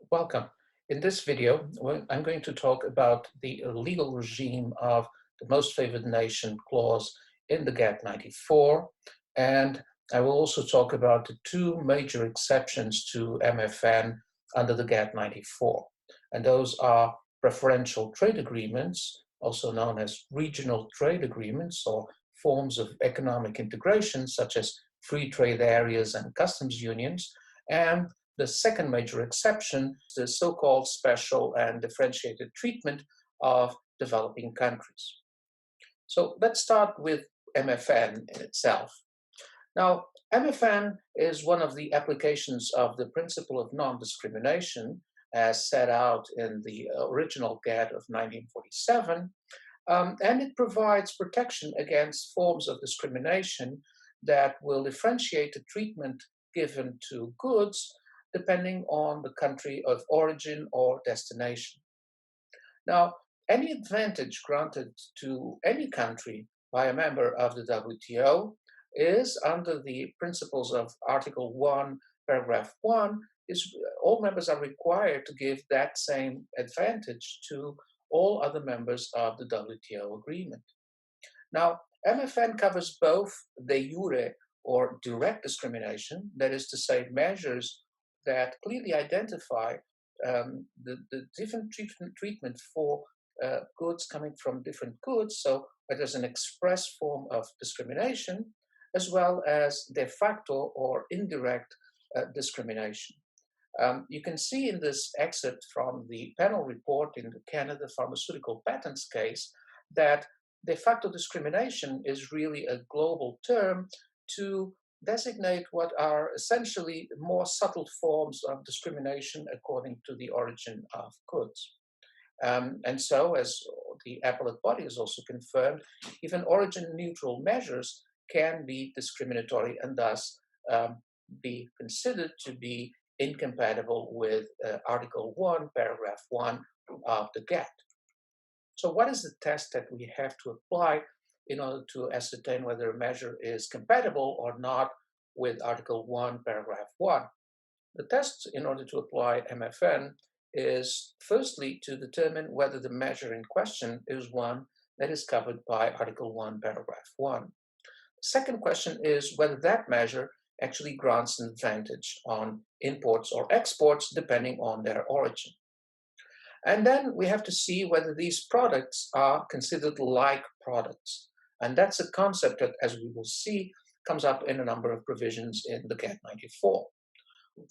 Welcome. In this video, I'm going to talk about the legal regime of the most favored nation clause in the GATT 94, and I will also talk about the two major exceptions to MFN under the GATT 94, and those are preferential trade agreements, also known as regional trade agreements or forms of economic integration such as free trade areas and customs unions, and the second major exception is the so-called special and differentiated treatment of developing countries. So let's start with MFN in itself. Now, MFN is one of the applications of the principle of non-discrimination as set out in the original GATT of 1947, and it provides protection against forms of discrimination that will differentiate the treatment given to goods depending on the country of origin or destination. Now, any advantage granted to any country by a member of the WTO is under the principles of Article 1, Paragraph 1, all members are required to give that same advantage to all other members of the WTO agreement. Now, MFN covers both de jure or direct discrimination, that is to say, measures that clearly identify the different treatment for goods coming from different goods, so where there's an express form of discrimination, as well as de facto or indirect discrimination. You can see in this excerpt from the panel report in the Canada Pharmaceutical Patents case that de facto discrimination is really a global term to designate what are essentially more subtle forms of discrimination according to the origin of goods. And so, as the appellate body has also confirmed, even origin-neutral measures can be discriminatory and thus be considered to be incompatible with Article 1, Paragraph 1 of the GATT. So what is the test that we have to apply in order to ascertain whether a measure is compatible or not with Article 1, Paragraph 1? The test in order to apply MFN is firstly to determine whether the measure in question is one that is covered by Article 1, Paragraph 1. The second question is whether that measure actually grants an advantage on imports or exports depending on their origin. And then we have to see whether these products are considered like products. And that's a concept that, as we will see, comes up in a number of provisions in the GATT 94.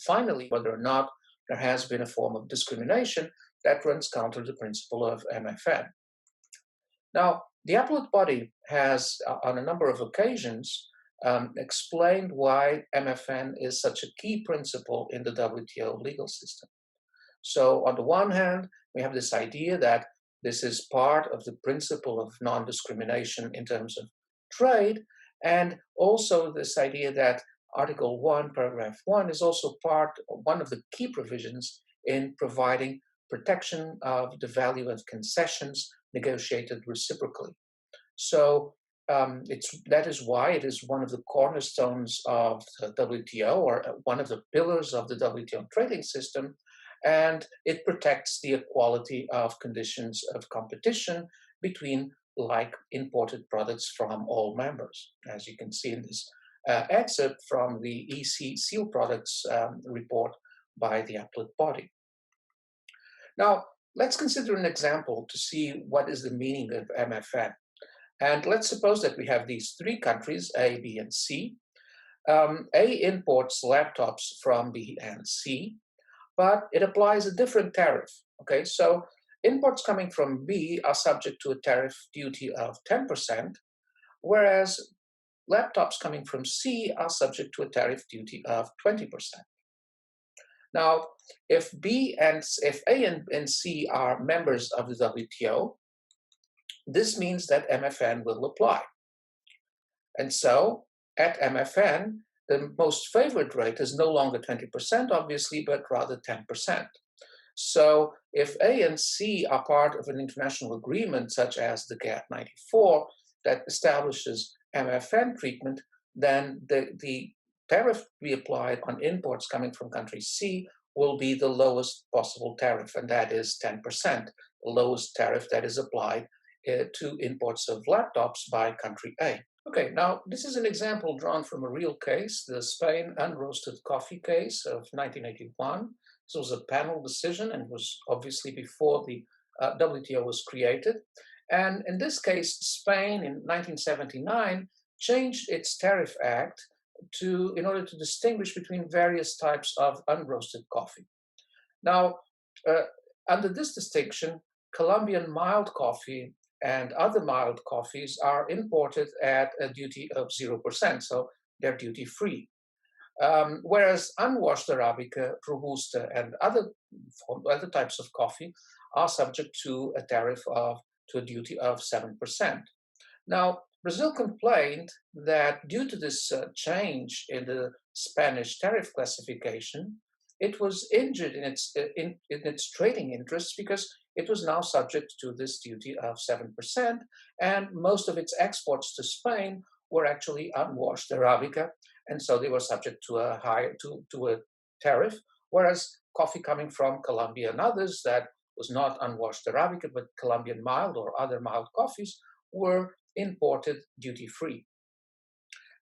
Finally, whether or not there has been a form of discrimination that runs counter to the principle of MFN. Now, the appellate body has, on a number of occasions, explained why MFN is such a key principle in the WTO legal system. So on the one hand, we have this idea that this is part of the principle of non-discrimination in terms of trade, and also this idea that Article 1, Paragraph 1 is also one of the key provisions in providing protection of the value of concessions negotiated reciprocally. So that is why it is one of the cornerstones of the WTO, or one of the pillars of the WTO trading system, and it protects the equality of conditions of competition between like imported products from all members, as you can see in this excerpt from the EC Seal Products report by the appellate body. Now, let's consider an example to see what is the meaning of MFN. And let's suppose that we have these three countries, A, B, and C. A imports laptops from B and C, but it applies a different tariff. Okay, so imports coming from B are subject to a tariff duty of 10%, whereas laptops coming from C are subject to a tariff duty of 20%. Now, if A and C are members of the WTO, this means that MFN will apply. And so, at MFN, the most favored rate is no longer 20%, obviously, but rather 10%. So if A and C are part of an international agreement, such as the GATT 94, that establishes MFN treatment, then the tariff to be applied on imports coming from country C will be the lowest possible tariff, and that is 10%, the lowest tariff that is applied to imports of laptops by country A. Okay, now this is an example drawn from a real case, the Spain unroasted coffee case of 1981. This was a panel decision and was obviously before the WTO was created. And in this case, Spain in 1979 changed its tariff act in order to distinguish between various types of unroasted coffee. Now, under this distinction, Colombian mild coffee and other mild coffees are imported at a duty of 0%, so they're duty-free. Whereas unwashed Arabica, Robusta, and other types of coffee are subject to a duty of 7%. Now, Brazil complained that due to this change in the Spanish tariff classification, it was injured in its trading interests because it was now subject to this duty of 7%, and most of its exports to Spain were actually unwashed Arabica, and so they were subject to a tariff, whereas coffee coming from Colombia and others that was not unwashed Arabica, but Colombian mild or other mild coffees were imported duty-free.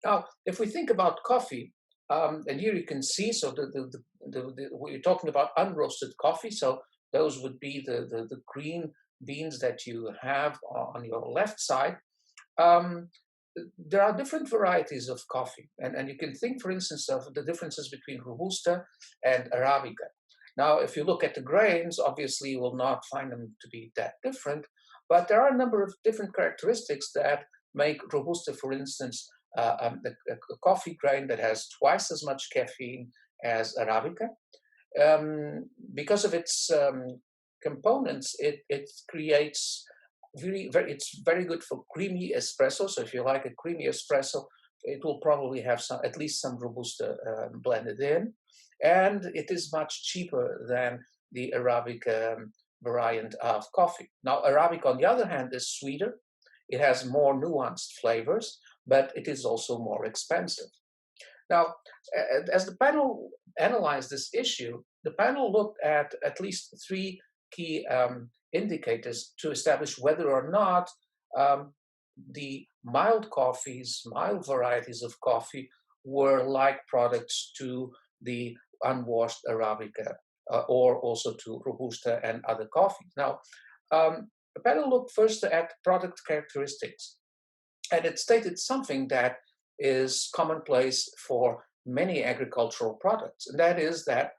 Now, if we think about coffee, and here you can see, so we're talking about unroasted coffee, so those would be the green beans that you have on your left side. There are different varieties of coffee, and you can think, for instance, of the differences between Robusta and Arabica. Now, if you look at the grains, obviously you will not find them to be that different, but there are a number of different characteristics that make Robusta, for instance, a coffee grain that has twice as much caffeine as Arabica. Because of its components, it creates it's very good for creamy espresso. So if you like a creamy espresso, it will probably have at least some Robusta blended in. And it is much cheaper than the Arabica variant of coffee. Now, Arabica, on the other hand, is sweeter. It has more nuanced flavors, but it is also more expensive. Now, as the panel analyzed this issue, the panel looked at least three key indicators to establish whether or not the mild varieties of coffee were like products to the unwashed Arabica or also to Robusta and other coffees. Now, the panel looked first at product characteristics, and it stated something that is commonplace for many agricultural products, and that is that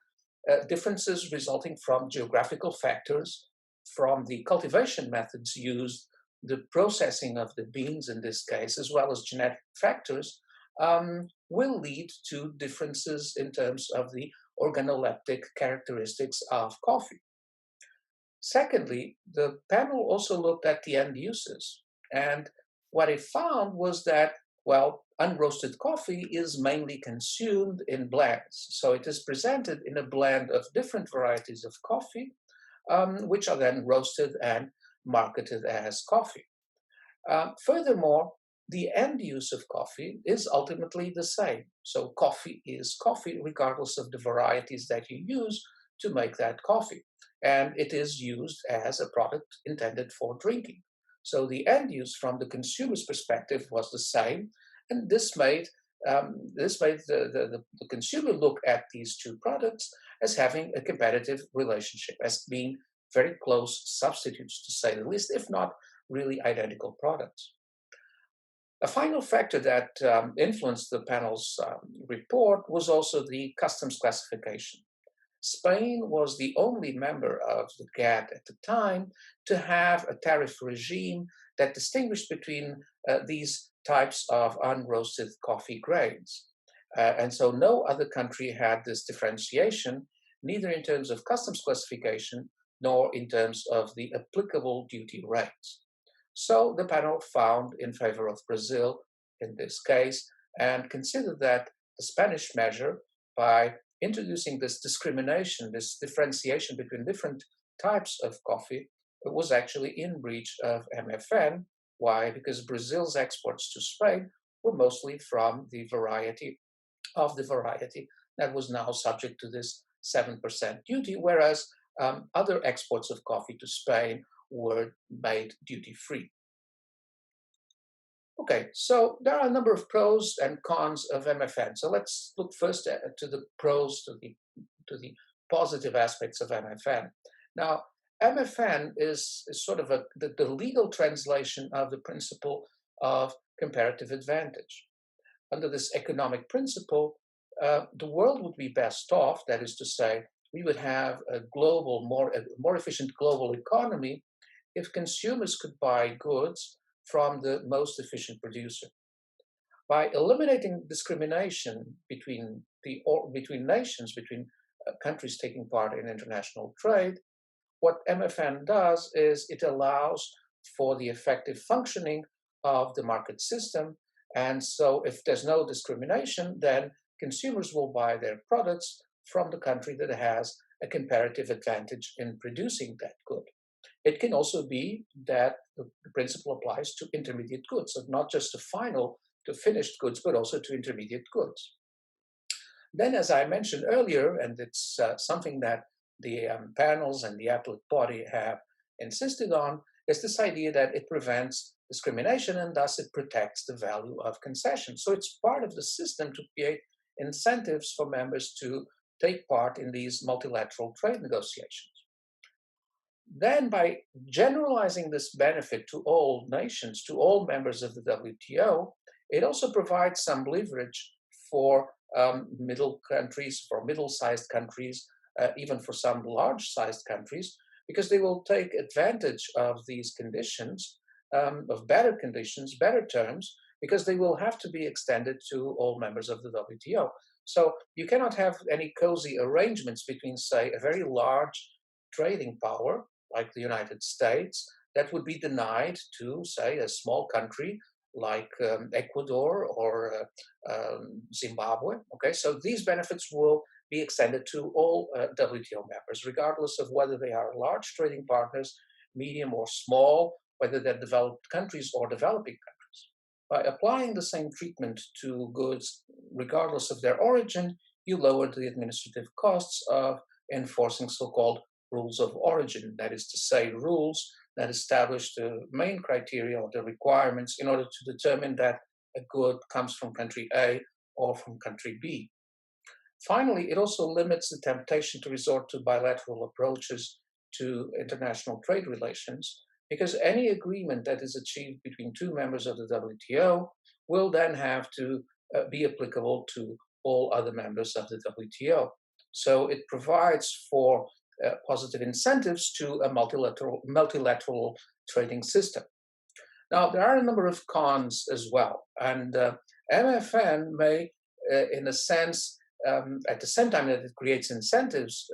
differences resulting from geographical factors, from the cultivation methods used, the processing of the beans in this case, as well as genetic factors, will lead to differences in terms of the organoleptic characteristics of coffee. Secondly, the panel also looked at the end uses, and what it found was that, well, unroasted coffee is mainly consumed in blends. So it is presented in a blend of different varieties of coffee, which are then roasted and marketed as coffee. Furthermore, the end use of coffee is ultimately the same. So coffee is coffee regardless of the varieties that you use to make that coffee. And it is used as a product intended for drinking. So the end use from the consumer's perspective was the same. And this made the consumer look at these two products as having a competitive relationship, as being very close substitutes, to say the least, if not really identical products. A final factor that influenced the panel's report was also the customs classification. Spain was the only member of the GATT at the time to have a tariff regime that distinguished between these types of unroasted coffee grains. And so no other country had this differentiation, neither in terms of customs classification nor in terms of the applicable duty rates. So the panel found in favor of Brazil in this case and considered that the Spanish measure, by introducing this discrimination, this differentiation between different types of coffee, was actually in breach of MFN. Why? Because Brazil's exports to Spain were mostly from the variety that was now subject to this 7% duty, whereas other exports of coffee to Spain were made duty-free. Okay, so there are a number of pros and cons of MFN. So let's look first to the pros, to the positive aspects of MFN. Now, MFN is sort of the legal translation of the principle of comparative advantage. Under this economic principle, the world would be best off, that is to say, we would have a more efficient global economy if consumers could buy goods from the most efficient producer. By eliminating discrimination between nations, between countries taking part in international trade, what MFN does is it allows for the effective functioning of the market system. And so if there's no discrimination, then consumers will buy their products from the country that has a comparative advantage in producing that good. It can also be that the principle applies to intermediate goods, so not just to finished goods, but also to intermediate goods. Then, as I mentioned earlier, and it's something that the panels and the appellate body have insisted on, is this idea that it prevents discrimination and thus it protects the value of concession. So it's part of the system to create incentives for members to take part in these multilateral trade negotiations. Then, by generalizing this benefit to all nations, to all members of the WTO, it also provides some leverage for middle countries, for middle-sized countries, even for some large-sized countries, because they will take advantage of these conditions, of better conditions, better terms, because they will have to be extended to all members of the WTO. So you cannot have any cozy arrangements between, say, a very large trading power like the United States that would be denied to, say, a small country like Ecuador or Zimbabwe. Okay, so these benefits will be extended to all WTO members, regardless of whether they are large trading partners, medium or small, whether they're developed countries or developing countries. By applying the same treatment to goods, regardless of their origin, you lower the administrative costs of enforcing so-called rules of origin, that is to say, rules that establish the main criteria or the requirements in order to determine that a good comes from country A or from country B. Finally, it also limits the temptation to resort to bilateral approaches to international trade relations, because any agreement that is achieved between two members of the WTO will then have to be applicable to all other members of the WTO. So it provides for positive incentives to a multilateral trading system. Now, there are a number of cons as well, and MFN may, in a sense, at the same time that it creates incentives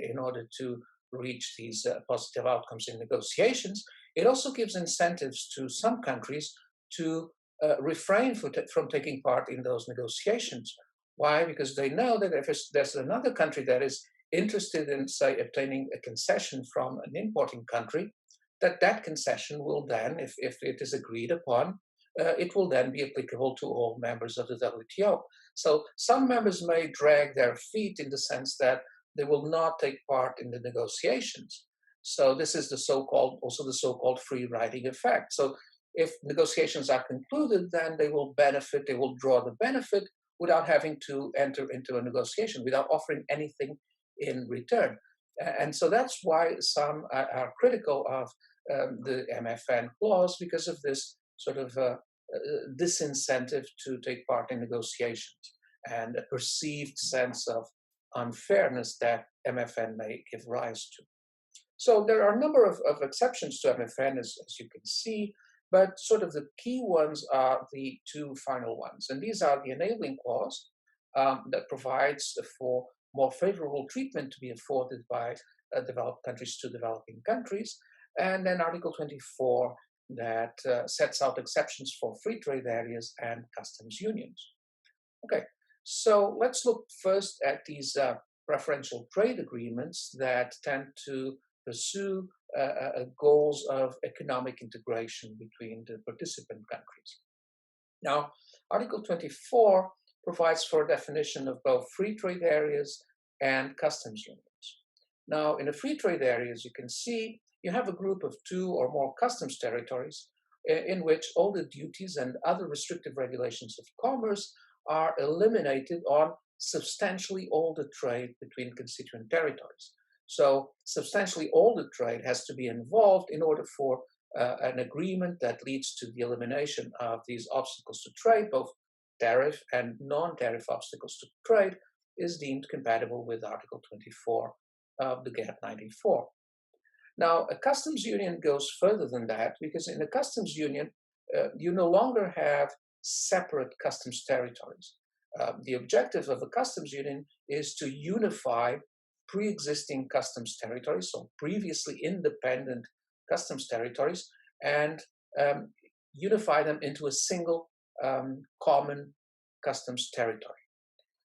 in order to reach these positive outcomes in negotiations, it also gives incentives to some countries to refrain from taking part in those negotiations. Why? Because they know that if there's another country that is interested in, say, obtaining a concession from an importing country, that concession will then, if it is agreed upon, it will then be applicable to all members of the WTO. So some members may drag their feet in the sense that they will not take part in the negotiations. So this is also the so-called free riding effect. So if negotiations are concluded, then they will draw the benefit without having to enter into a negotiation, without offering anything in return. And so that's why some are critical of the MFN clause, because of this sort of disincentive to take part in negotiations and a perceived sense of unfairness that MFN may give rise to. So there are a number of exceptions to MFN, as you can see, but sort of the key ones are the two final ones. And these are the enabling clause that provides for more favorable treatment to be afforded by developed countries to developing countries, and then Article 24 that sets out exceptions for free trade areas and customs unions. Okay, so let's look first at these preferential trade agreements that tend to pursue goals of economic integration between the participant countries. Now, Article 24 provides for a definition of both free trade areas and customs unions. Now, in a free trade area, as you can see, you have a group of 2 or more customs territories in which all the duties and other restrictive regulations of commerce are eliminated on substantially all the trade between constituent territories. So substantially all the trade has to be involved in order for an agreement that leads to the elimination of these obstacles to trade, both tariff and non-tariff obstacles to trade, is deemed compatible with Article 24 of the GATT 94. Now, a customs union goes further than that, because in a customs union, you no longer have separate customs territories. The objective of a customs union is to unify pre-existing customs territories, so previously independent customs territories, and unify them into a single common customs territory.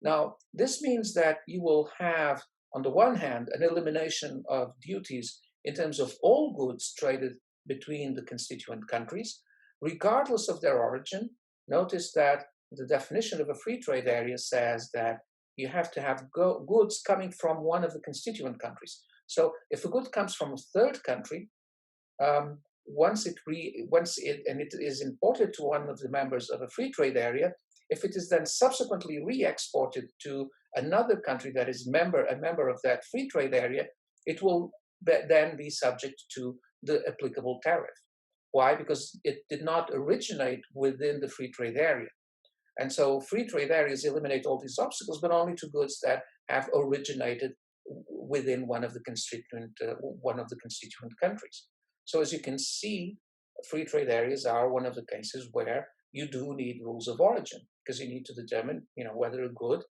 Now, this means that you will have, on the one hand, an elimination of duties in terms of all goods traded between the constituent countries, regardless of their origin. Notice that the definition of a free trade area says that you have to have goods coming from one of the constituent countries. So if a good comes from a third country, once it is imported to one of the members of a free trade area, if it is then subsequently re-exported to another country that is a member of that free trade area, it will then be subject to the applicable tariff. Why? Because it did not originate within the free trade area. And so free trade areas eliminate all these obstacles, but only to goods that have originated within one of the constituent countries. So as you can see, free trade areas are one of the cases where you do need rules of origin, because you need to determine, whether a good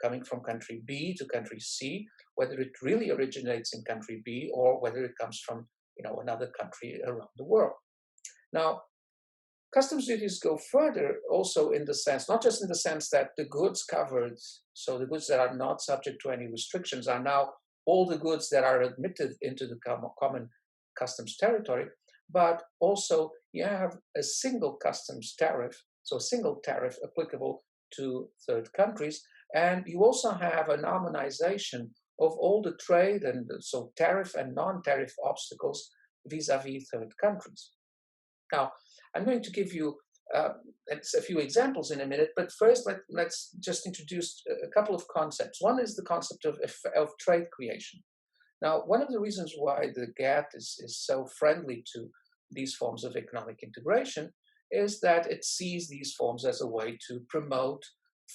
coming from country B to country C, whether it really originates in country B or whether it comes from, another country around the world. Now, customs duties go further also in the sense, not just in the sense that the goods covered, so the goods that are not subject to any restrictions are now all the goods that are admitted into the common customs territory, but also you have a single customs tariff, so a single tariff applicable to third countries, and you also have an harmonization of all the trade and so tariff and non-tariff obstacles vis-a-vis third countries. Now, I'm going to give you a few examples in a minute, but first let's just introduce a couple of concepts. One is the concept of trade creation. Now, one of the reasons why the GATT is so friendly to these forms of economic integration is that it sees these forms as a way to promote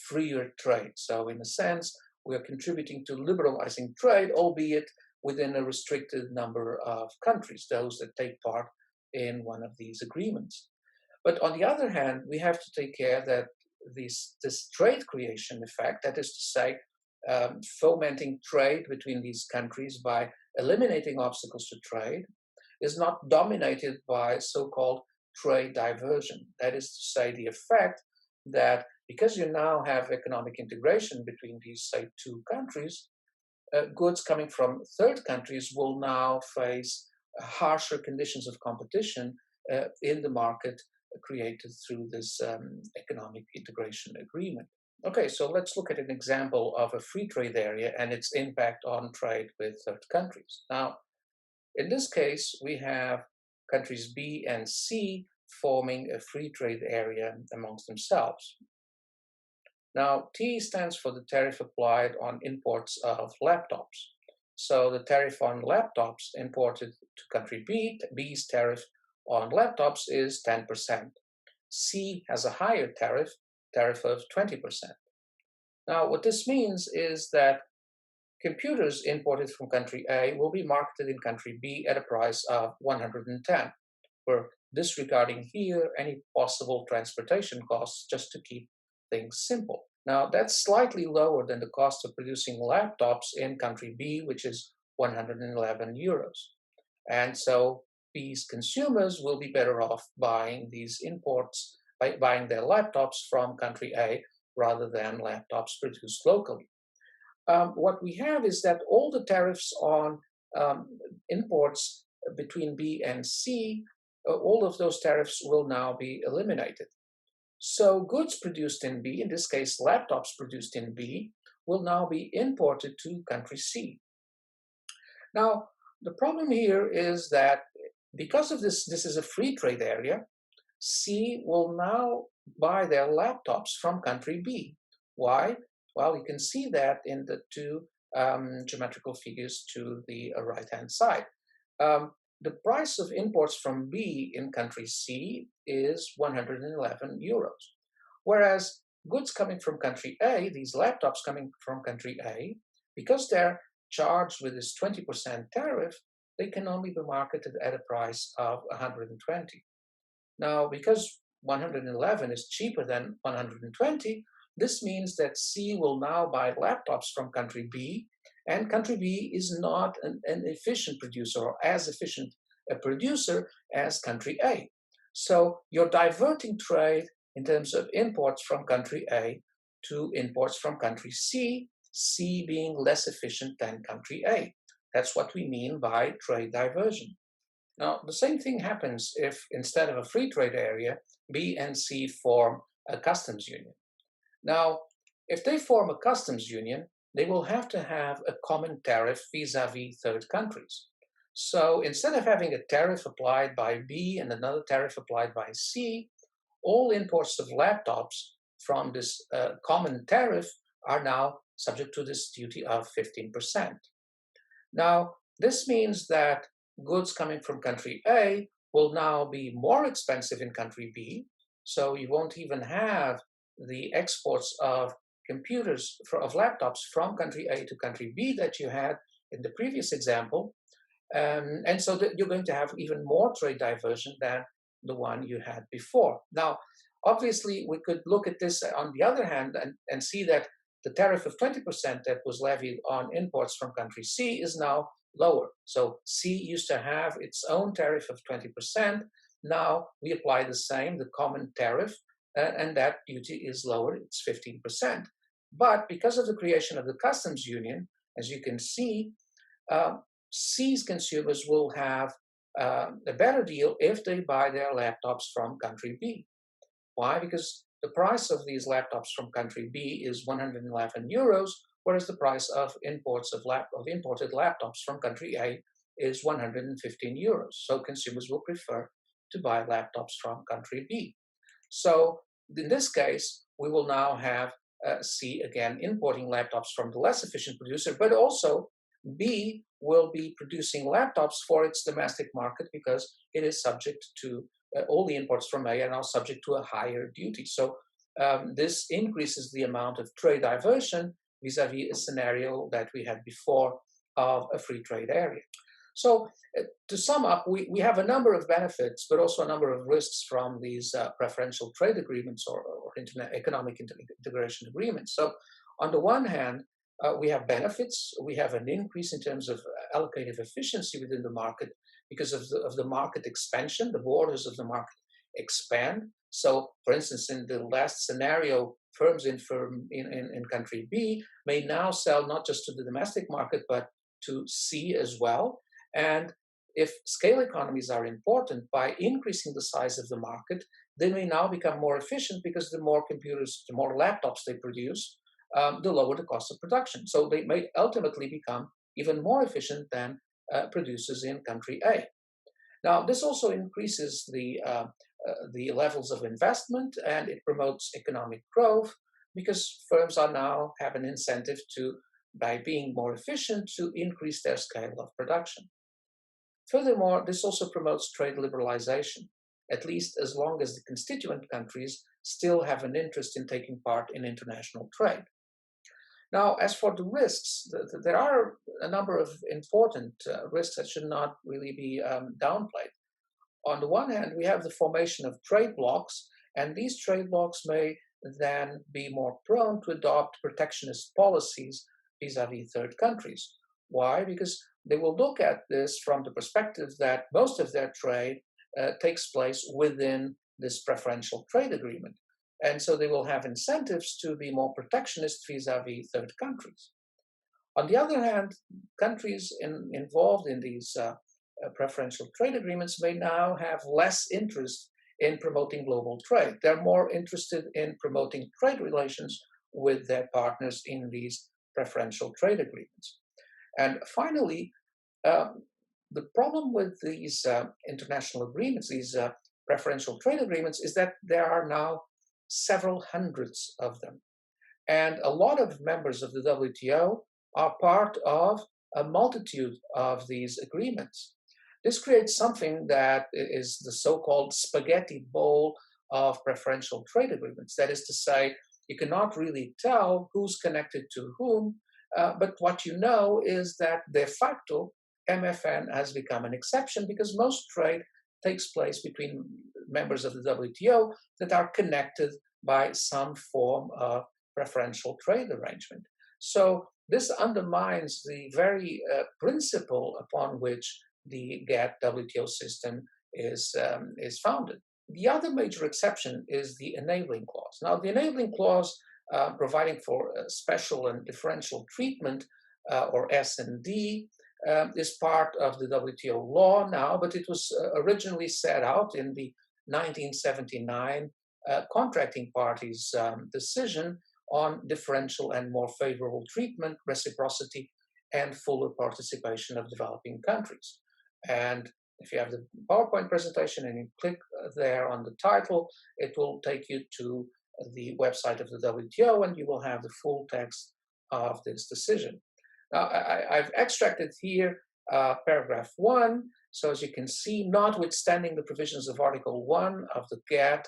freer trade. So in a sense, we are contributing to liberalizing trade, albeit within a restricted number of countries, those that take part in one of these agreements. But on the other hand, we have to take care that this trade creation effect, that is to say, fomenting trade between these countries by eliminating obstacles to trade, is not dominated by so-called trade diversion. That is to say, the effect that because you now have economic integration between these, say, two countries, goods coming from third countries will now face harsher conditions of competition in the market created through this economic integration agreement. Okay, so let's look at an example of a free trade area and its impact on trade with third countries. Now, in this case, we have countries B and C forming a free trade area amongst themselves. Now, T stands for the tariff applied on imports of laptops. So the tariff on laptops imported to country B, B's tariff on laptops is 10%. C has a higher tariff of 20%. Now, what this means is that computers imported from country A will be marketed in country B at a price of 110. We're disregarding here any possible transportation costs just to keep things simple. Now, that's slightly lower than the cost of producing laptops in country B, which is 111 euros. And so B's consumers will be better off buying these imports, by buying their laptops from country A rather than laptops produced locally. What we have is that all the tariffs on imports between B and C, all of those tariffs will now be eliminated. So goods produced in B, in this case laptops produced in B, will now be imported to country C. Now, the problem here is that because of this, this is a free trade area, C will now buy their laptops from country B. Why? Well, you can see that in the two geometrical figures to the right-hand side. The price of imports from B in country C is 111 euros, whereas goods coming from country A, these laptops coming from country A, because they're charged with this 20% tariff, they can only be marketed at a price of 120. Now, because 111 is cheaper than 120, this means that C will now buy laptops from country B, and country B is not an efficient producer or as efficient a producer as country A. So you're diverting trade in terms of imports from country A to imports from country C, C being less efficient than country A. That's what we mean by trade diversion. Now, the same thing happens if instead of a free trade area, B and C form a customs union. Now, if they form a customs union, they will have to have a common tariff vis-a-vis third countries. So instead of having a tariff applied by B and another tariff applied by C, all imports of laptops from this common tariff are now subject to this duty of 15%. Now, this means that goods coming from country A will now be more expensive in country B, so you won't even have the exports of computers, of laptops from country A to country B that you had in the previous example, and so that you're going to have even more trade diversion than the one you had before. Now, obviously, we could look at this on the other hand and see that the tariff of 20% that was levied on imports from country C is now lower. So C used to have its own tariff of 20%. Now we apply the same, the common tariff, and that duty is lower, it's 15%. But because of the creation of the customs union, as you can see, C's consumers will have a better deal if they buy their laptops from country B. Why? Because the price of these laptops from country B is 111 euros, whereas the price of imported laptops from country A is 115 euros. So consumers will prefer to buy laptops from country B. So in this case, we will now have C again importing laptops from the less efficient producer, but also B will be producing laptops for its domestic market because it is subject to all the imports from A are now subject to a higher duty. So this increases the amount of trade diversion vis-a-vis a scenario that we had before of a free trade area. So to sum up, we have a number of benefits, but also a number of risks from these preferential trade agreements or economic integration agreements. So on the one hand, we have benefits. We have an increase in terms of allocative efficiency within the market because of the market expansion. The borders of the market expand. So, for instance, in the last scenario, firms in country B may now sell not just to the domestic market, but to C as well. And if scale economies are important, by increasing the size of the market, they may now become more efficient because the more computers, the more laptops they produce, the lower the cost of production. So they may ultimately become even more efficient than producers in country A. Now, this also increases the levels of investment, and it promotes economic growth because firms are now have an incentive to, by being more efficient, to increase their scale of production. Furthermore, this also promotes trade liberalization, at least as long as the constituent countries still have an interest in taking part in international trade. Now, as for the risks, there are a number of important risks that should not really be downplayed. On the one hand, we have the formation of trade blocs, and these trade blocs may then be more prone to adopt protectionist policies vis-a-vis third countries. Why? Because they will look at this from the perspective that most of their trade takes place within this preferential trade agreement. And so they will have incentives to be more protectionist vis-a-vis third countries. On the other hand, countries involved in these preferential trade agreements may now have less interest in promoting global trade. They're more interested in promoting trade relations with their partners in these preferential trade agreements. And finally, the problem with these international agreements, these preferential trade agreements, is that there are now several hundreds of them. And a lot of members of the WTO are part of a multitude of these agreements. This creates something that is the so-called spaghetti bowl of preferential trade agreements. That is to say, you cannot really tell who's connected to whom, but what you know is that de facto, MFN has become an exception because most trade takes place between members of the WTO that are connected by some form of preferential trade arrangement. So this undermines the very principle upon which the GATT WTO system is founded. The other major exception is the enabling clause. Now, the enabling clause providing for special and differential treatment, or S&D, is part of the WTO law now, but it was originally set out in the 1979 contracting parties' decision on differential and more favorable treatment, reciprocity, and fuller participation of developing countries. And if you have the PowerPoint presentation and you click there on the title, it will take you to the website of the WTO and you will have the full text of this decision. Now, I've extracted here paragraph 1. So as you can see, notwithstanding the provisions of Article 1 of the GATT,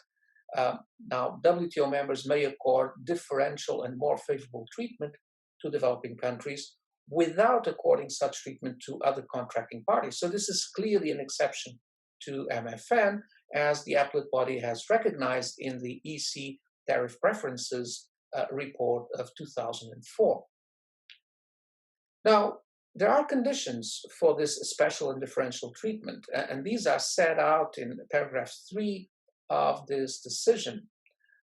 now WTO members may accord differential and more favorable treatment to developing countries without according such treatment to other contracting parties. So this is clearly an exception to MFN, as the appellate body has recognized in the EC Tariff Preferences report of 2004. Now, there are conditions for this special and differential treatment, and these are set out in paragraph 3 of this decision.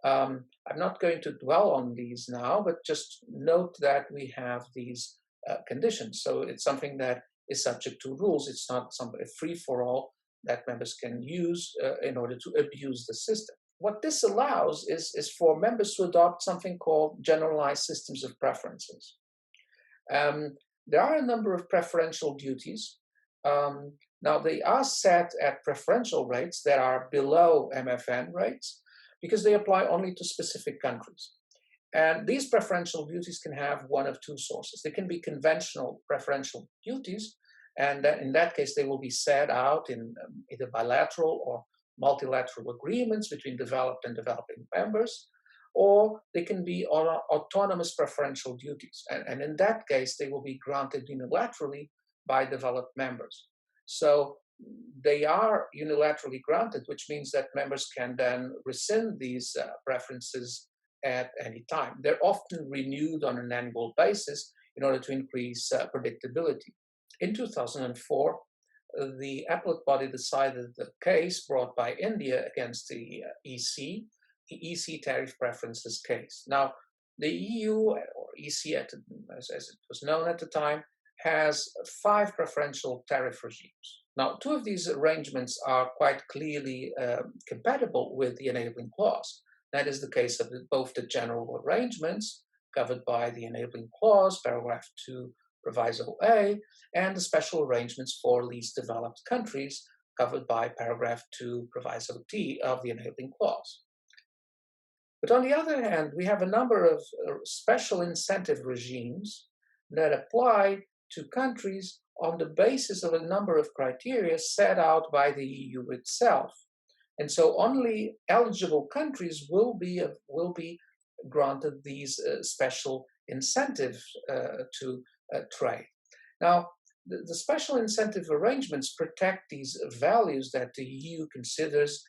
I'm not going to dwell on these now, but just note that we have these conditions. So it's something that is subject to rules. It's not a free-for-all that members can use in order to abuse the system. What this allows is for members to adopt something called generalized systems of preferences. There are a number of preferential duties. Now, they are set at preferential rates that are below MFN rates because they apply only to specific countries. And these preferential duties can have one of two sources. They can be conventional preferential duties, and in that case, they will be set out in either bilateral or multilateral agreements between developed and developing members, or they can be autonomous preferential duties. And in that case, they will be granted unilaterally by developed members. So they are unilaterally granted, which means that members can then rescind these preferences at any time. They're often renewed on an annual basis in order to increase predictability. In 2004, the appellate body decided the case brought by India against the EC tariff preferences case. Now, the EU, or EC as it was known at the time, has 5 preferential tariff regimes. Now, 2 of these arrangements are quite clearly compatible with the enabling clause. That is the case of both the general arrangements covered by the enabling clause, paragraph 2, proviso A, and the special arrangements for least developed countries covered by paragraph 2, proviso T of the enabling clause. But on the other hand, we have a number of special incentive regimes that apply to countries on the basis of a number of criteria set out by the EU itself. And so only eligible countries will be granted these special incentives to trade. Now, the special incentive arrangements protect these values that the EU considers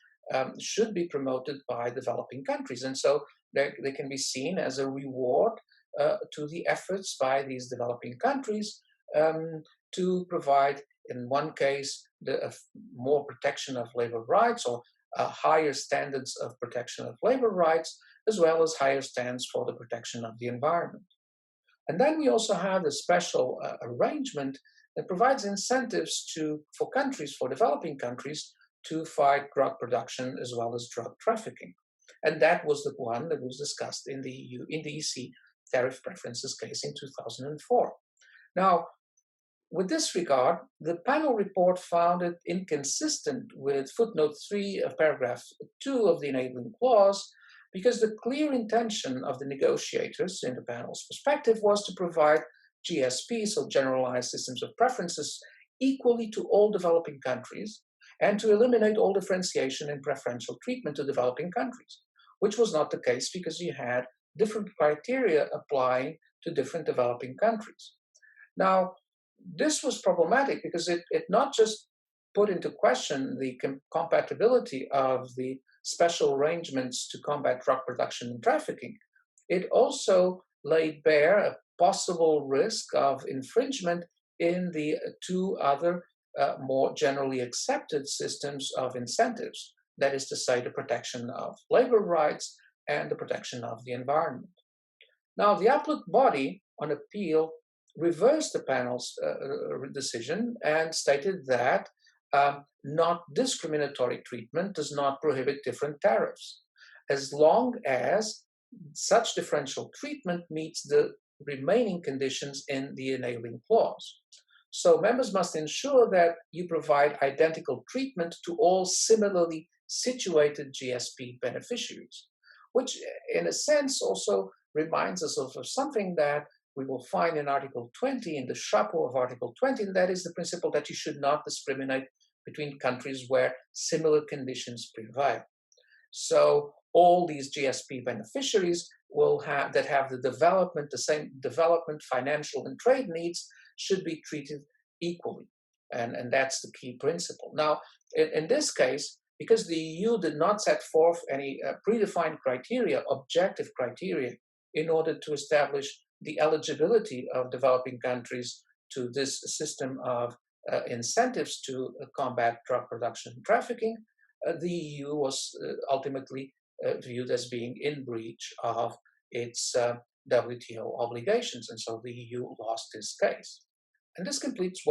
should be promoted by developing countries. And so they can be seen as a reward to the efforts by these developing countries to provide, in one case, more protection of labor rights, or higher standards of protection of labor rights, as well as higher standards for the protection of the environment. And then we also have a special arrangement that provides incentives for developing countries, to fight drug production as well as drug trafficking. And that was the one that was discussed in the EC tariff preferences case in 2004. Now, with this regard, the panel report found it inconsistent with footnote 3 of paragraph 2 of the enabling clause, because the clear intention of the negotiators in the panel's perspective was to provide GSP, so generalized systems of preferences, equally to all developing countries, and to eliminate all differentiation and preferential treatment to developing countries, which was not the case because you had different criteria applying to different developing countries. Now, this was problematic because it not just put into question the compatibility of the special arrangements to combat drug production and trafficking, it also laid bare a possible risk of infringement in the two other more generally accepted systems of incentives, that is to say, the protection of labor rights and the protection of the environment. Now, the appellate body on appeal reversed the panel's decision and stated that not discriminatory treatment does not prohibit different tariffs, as long as such differential treatment meets the remaining conditions in the enabling clause. So members must ensure that you provide identical treatment to all similarly situated GSP beneficiaries, which in a sense also reminds us of something that we will find in Article 20, in the chapeau of Article 20, and that is the principle that you should not discriminate between countries where similar conditions prevail. So all these GSP beneficiaries that have the same development, financial, and trade needs should be treated equally. And that's the key principle. Now, in this case, because the EU did not set forth any predefined criteria, objective criteria, in order to establish the eligibility of developing countries to this system of incentives to combat drug production and trafficking, the EU was ultimately viewed as being in breach of its WTO obligations, and so the EU lost this case. And this completes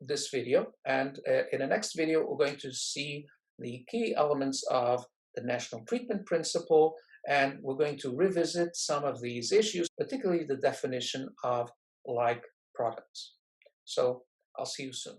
this video, and in the next video we're going to see the key elements of the national treatment principle, and we're going to revisit some of these issues, particularly the definition of like products. So I'll see you soon.